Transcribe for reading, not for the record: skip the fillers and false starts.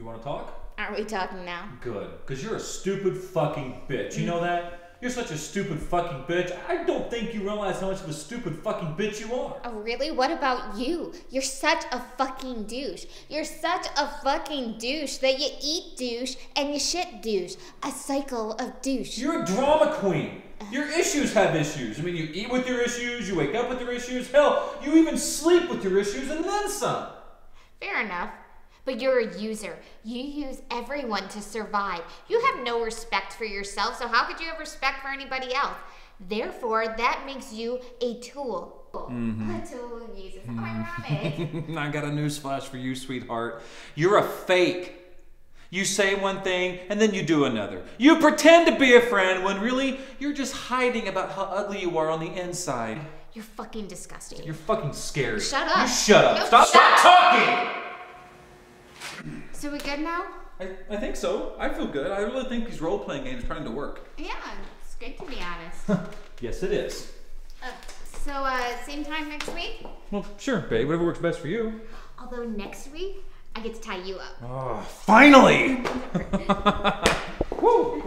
You want to talk? Aren't we talking now? Good. Because you're a stupid fucking bitch. You know that? You're such a stupid fucking bitch. I don't think you realize how much of a stupid fucking bitch you are. Oh, really? What about you? You're such a fucking douche. You're such a fucking douche that you eat douche and you shit douche. A cycle of douche. You're a drama queen. Your issues have issues. I mean, you eat with your issues, you wake up with your issues. Hell, you even sleep with your issues and then some. Fair enough. But you're a user. You use everyone to survive. You have no respect for yourself, so how could you have respect for anybody else? Therefore, that makes you a tool. A tool uses. Ironic. I got a newsflash for you, sweetheart. You're a fake. You say one thing and then you do another. You pretend to be a friend when really you're just hiding about how ugly you are on the inside. You're fucking disgusting. You're fucking scary. Shut up. You shut up. No, Stop talking! So we good now? I think so. I feel good. I really think these role-playing games are starting to work. Yeah, it's good to be honest. Yes, it is. So, same time next week? Well, sure, babe. Whatever works best for you. Although next week, I get to tie you up. Oh, finally! Woo!